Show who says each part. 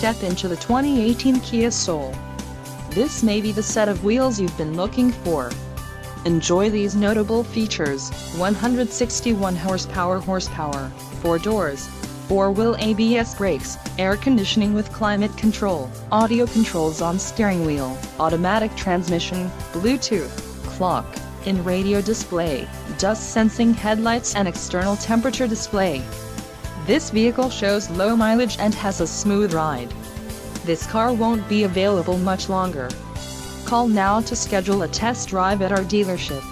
Speaker 1: step into the 2018 Kia Soul. This may be the set of wheels you've been looking for. Enjoy these notable features: 161 horsepower, 4 doors, 4-wheel ABS brakes, air conditioning with climate control, audio controls on steering wheel, automatic transmission, Bluetooth, clock, in-radio display, dust sensing headlights and external temperature display. This vehicle shows low mileage and has a smooth ride. This car won't be available much longer. Call now to schedule a test drive at our dealership.